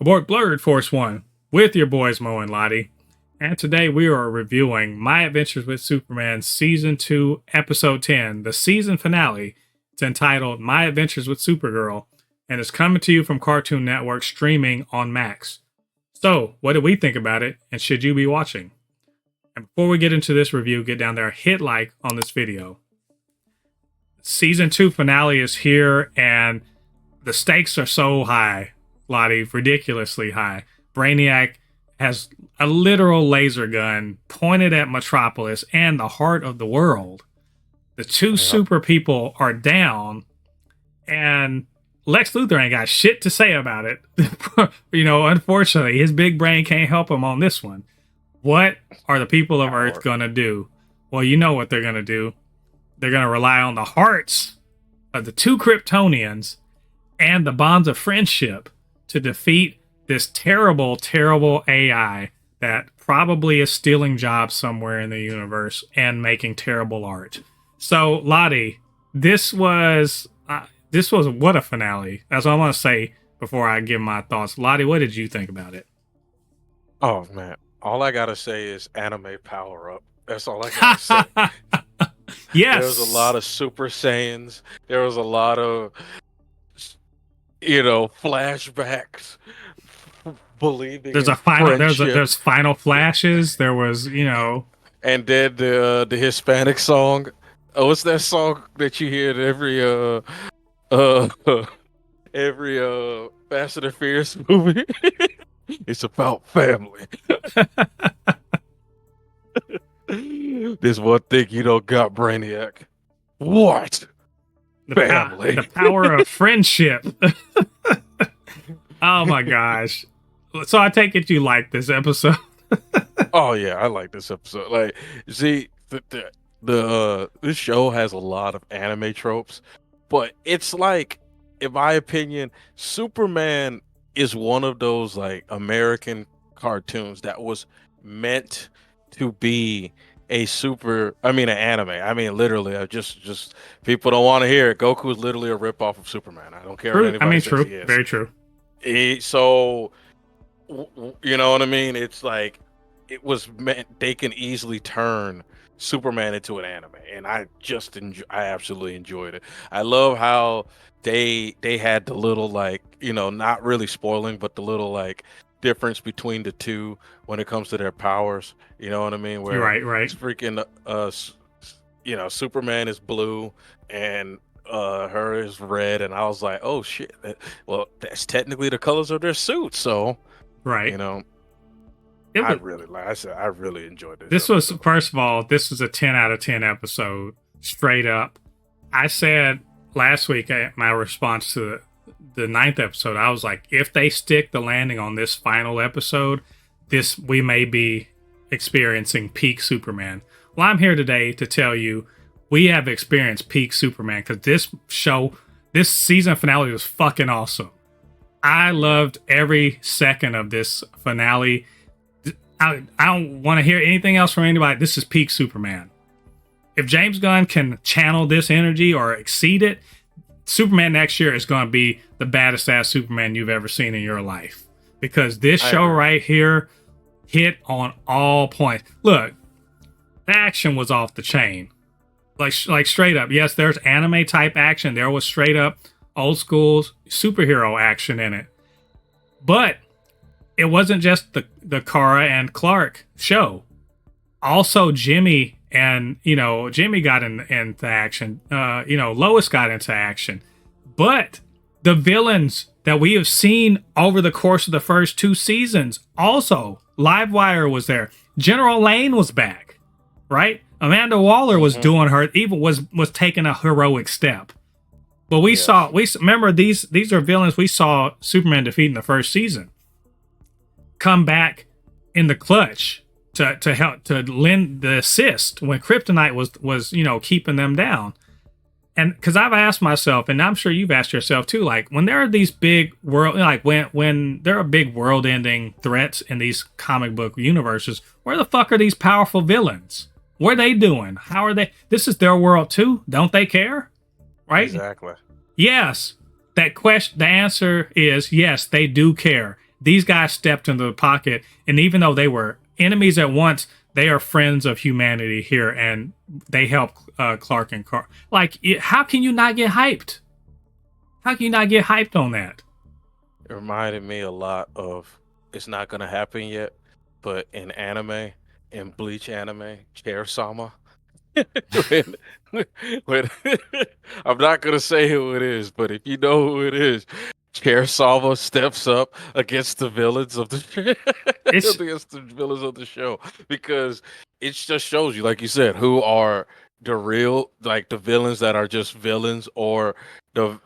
aboard BLERD Force 1 with your boys Mo and Ladi. And today we are reviewing My Adventures with Superman Season 2, Episode 10, the season finale. It's entitled My Adventures with Supergirl, and it's coming to you from Cartoon Network, streaming on Max. So, what do we think about it, and should you be watching? And before we get into this review, get down there, hit like on this video. Season 2 finale is here, and the stakes are so high, Ladi, ridiculously high. Brainiac has a literal laser gun pointed at Metropolis and the heart of the world. The two super people are down, and Lex Luthor ain't got shit to say about it. Unfortunately, his big brain can't help him on this one. What are the people of Earth going to do? Well, you know what they're going to do. They're going to rely on the hearts of the two Kryptonians and the bonds of friendship to defeat this terrible, terrible AI that probably is stealing jobs somewhere in the universe and making terrible art. So, Ladi, this was what a finale. That's what I want to say before I give my thoughts. Ladi, what did you think about it? Oh, man. All I got to say is anime power up. That's all I got to say. Yes. There was a lot of Super Saiyans. There was a lot of, flashbacks. Believing there's final flashes. There was, and then the Hispanic song. Oh, what's that song that you hear in every Fast and the Furious movie? It's about family. There's one thing you don't got, Brainiac. What? Family. The power of friendship. Oh my gosh. So I take it you like this episode. Oh yeah, I like this episode. Like, see, this show has a lot of anime tropes, but it's like, in my opinion, Superman is one of those like American cartoons that was meant to be an anime. I mean, literally, I just people don't want to hear it. Goku is literally a ripoff of Superman. I don't care what anybody says he is. Very true. So, you know what I mean? It's like, it was meant, they can easily turn Superman into an anime, and I absolutely enjoyed it. I love how they had the little, like, not really spoiling, but the little like difference between the two when it comes to their powers. You know what I mean? Where right. It's freaking Superman is blue and her is red, and I was like, oh shit, well, that's technically the colors of their suits. So right, I really enjoyed this. This was, first of all, this was a 10 out of 10 episode, straight up. I said last week, my response to the 9th episode, I was like, if they stick the landing on this final episode, we may be experiencing peak Superman. Well, I'm here today to tell you we have experienced peak Superman, because this season finale was fucking awesome. I loved every second of this finale. I don't want to hear anything else from anybody. This is peak Superman. If James Gunn can channel this energy or exceed it, Superman next year is going to be the baddest ass Superman you've ever seen in your life. Because this show right here hit on all points. Look, the action was off the chain. Like straight up. Yes, there's anime type action. There was straight up old school superhero action in it. But it wasn't just the Kara and Clark show. Also, Jimmy got into action. Lois got into action. But the villains that we have seen over the course of the first 2 seasons, also, Livewire was there. General Lane was back, right? Amanda Waller was doing was taking a heroic step. But remember, these are villains we saw Superman defeat in the first season come back in the clutch to help, to lend the assist when Kryptonite was keeping them down. And because I've asked myself, and I'm sure you've asked yourself too, like, when there are these big when there are big world-ending threats in these comic book universes, where the fuck are these powerful villains? What are they doing? How are they? This is their world too. Don't they care? Right? Exactly. Yes. The answer is yes, they do care. These guys stepped into the pocket, and even though they were enemies at once, they are friends of humanity here, and they help Clark and Carl. Like, how can you not get hyped? How can you not get hyped on that? It reminded me a lot of, it's not gonna happen yet, but in anime, in Bleach anime, Chair-sama, when, when I'm not gonna say who it is, but if you know who it is, Chair-sama steps up against the villains of the against the villains of the show, because it just shows you, like you said, who are the real, like the villains that are just villains, or the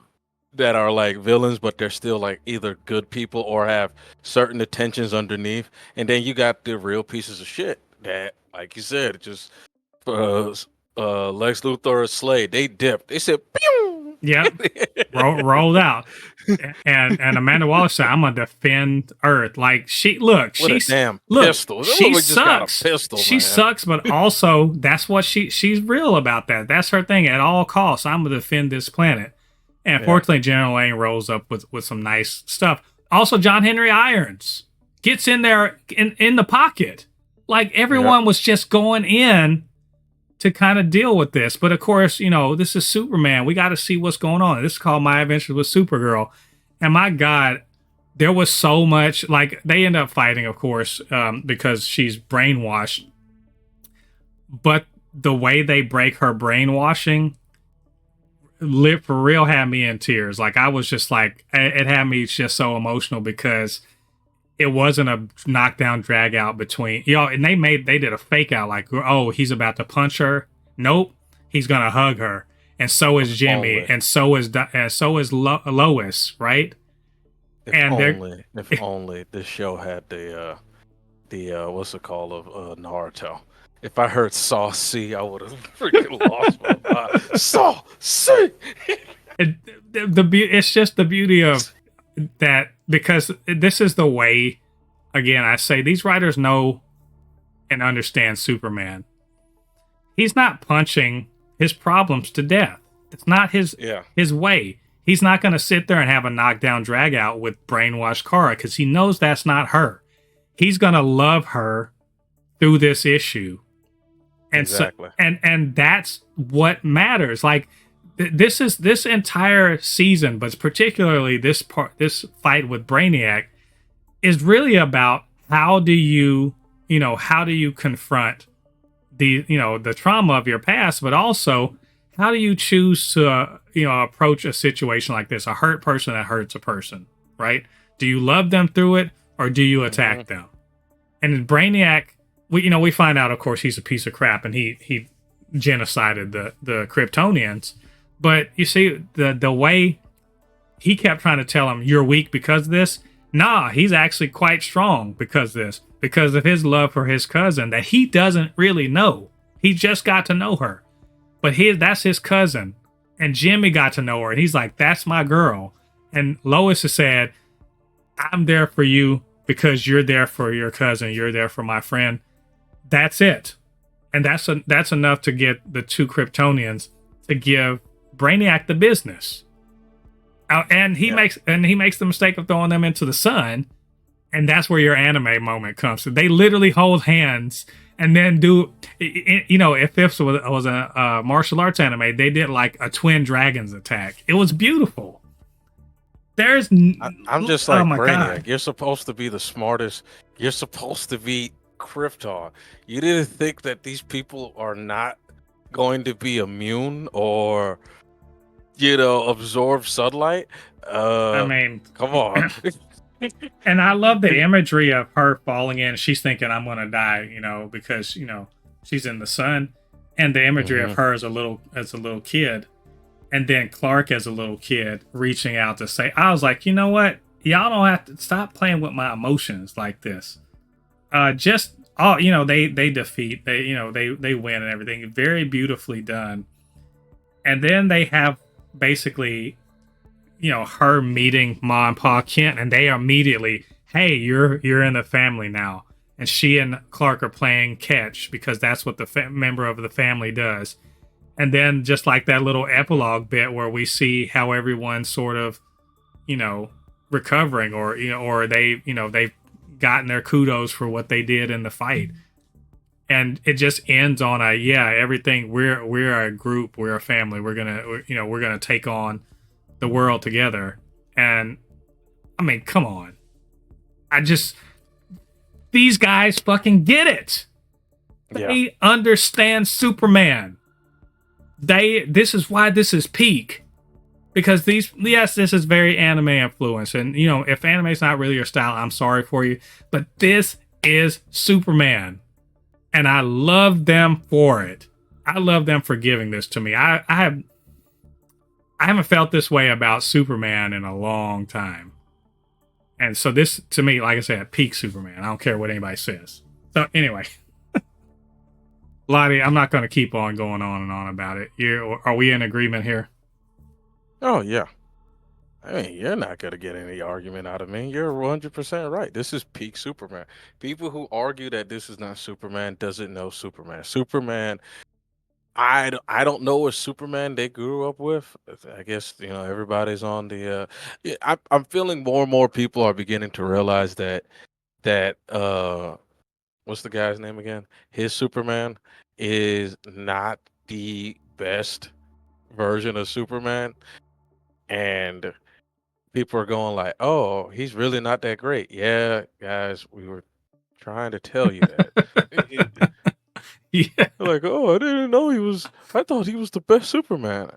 that are like villains, but they're still like either good people or have certain intentions underneath. And then you got the real pieces of shit that, like you said, just Lex Luthor or Slade, they dipped. They said, pew! Yeah, rolled out. And Amanda Waller said, "I'm gonna defend Earth." Like she's a damn pistol. She sucks. Just got a pistol, she sucks, but also that's what she's real about that. That's her thing at all costs. I'm gonna defend this planet. And fortunately, General Lane rolls up with some nice stuff. Also, John Henry Irons gets in there in the pocket. Like everyone was just going in to kind of deal with this. But of course, this is Superman. We got to see what's going on. This is called My Adventures with Supergirl. And my God, there was so much. Like they end up fighting, of course, because she's brainwashed. But the way they break her brainwashing for real had me in tears. Like I was just like, it had me just so emotional because it wasn't a knockdown drag out between and they did a fake out like, oh, he's about to punch her. Nope, he's gonna hug her, and so is Jimmy, and so is Lois, right? If only this show had the what's it called of Naruto. If I heard Saw C, I would have freaking lost my mind. Saw C. It's just the beauty of that, because this is the way. Again, I say these writers know and understand Superman. He's not punching his problems to death. It's not his way. He's not going to sit there and have a knockdown drag out with brainwashed Kara because he knows that's not her. He's going to love her through this issue. And exactly. And that's what matters. Like this entire season, but particularly this fight with Brainiac is really about how do you confront the trauma of your past, but also how do you choose to approach a situation like this, a hurt person that hurts a person, right? Do you love them through it or do you attack them? And in Brainiac, we find out, of course, he's a piece of crap and he genocided the Kryptonians. But you see, the way he kept trying to tell him, you're weak because of this. Nah, he's actually quite strong because of this, because of his love for his cousin that he doesn't really know. He just got to know her. But that's his cousin. And Jimmy got to know her. And he's like, that's my girl. And Lois has said, I'm there for you because you're there for your cousin. You're there for my friend. That's it. And that's enough to get the two Kryptonians to give Brainiac the business. And he makes the mistake of throwing them into the sun. And that's where your anime moment comes. So they literally hold hands and then do, if this was a martial arts anime, they did like a twin dragons attack. It was beautiful. I'm just like, Brainiac, God. You're supposed to be the smartest. You're supposed to be Krypton. You didn't think that these people are not going to be immune or, absorb sunlight? I mean, come on. And I love the imagery of her falling in. She's thinking, I'm going to die, because, she's in the sun. And the imagery of her as a little kid. And then Clark as a little kid reaching out to say, I was like, you know what? Y'all don't have to stop playing with my emotions like this. They defeat, they win and everything. Very beautifully done. And then they have basically, her meeting Ma and Pa Kent, and they immediately, hey, you're in the family now. And she and Clark are playing catch because that's what the member of the family does. And then just like that little epilogue bit where we see how everyone sort of, recovering, or or they've gotten their kudos for what they did in the fight. And it just ends on a everything. We're a group, we're a family. We're gonna take on the world together. And I mean, come on. These guys fucking get it. They understand Superman. This is why this is peak. Because this is very anime influenced. And if anime's not really your style, I'm sorry for you. But this is Superman. And I love them for it. I love them for giving this to me. I haven't felt this way about Superman in a long time. And so this, to me, like I said, peak Superman. I don't care what anybody says. So anyway, Ladi, I'm not going to keep on going on and on about it. Are we in agreement here? Oh, yeah. I mean, you're not going to get any argument out of me. You're 100% right. This is peak Superman. People who argue that this is not Superman doesn't know Superman. Superman, I don't know what Superman they grew up with. I guess, everybody's on the... I'm feeling more and more people are beginning to realize that what's the guy's name again? His Superman is not the best version of Superman. And people are going like, "Oh, he's really not that great." Yeah, guys, we were trying to tell you that. Yeah. Like, "Oh, I didn't know he was. I thought he was the best Superman."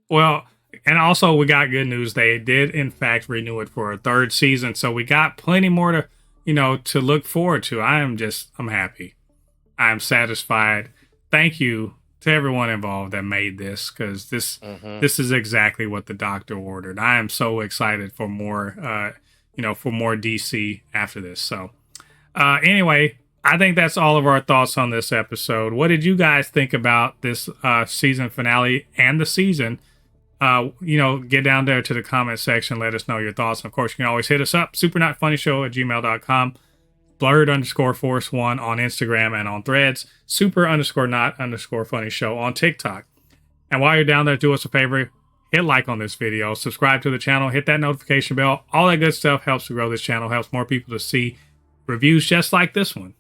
Well, and also we got good news. They did in fact renew it for a third season, so we got plenty more to look forward to. I'm happy. I'm satisfied. Thank you to everyone involved that made this, because this is exactly what the doctor ordered. I am so excited for more for more DC after this. So anyway, I think that's all of our thoughts on this episode. What did you guys think about this season finale and the season? Get down there to the comment section, let us know your thoughts. And of course, you can always hit us up, supernotfunnyshow@gmail.com. BLERD_force1 on Instagram and on Threads, super_not_funny show on TikTok. And while you're down there, do us a favor, hit like on this video, subscribe to the channel, hit that notification bell. All that good stuff helps to grow this channel, helps more people to see reviews just like this one.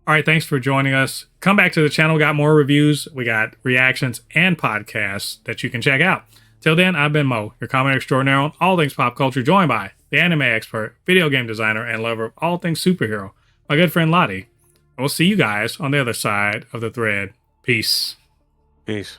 All right, thanks for joining us. Come back to the channel. We got more reviews. We got reactions and podcasts that you can check out. Till then, I've been Mo, your comment extraordinaire on all things pop culture, joined by the anime expert, video game designer, and lover of all things superhero, my good friend Ladi. We'll see you guys on the other side of the thread. Peace. Peace.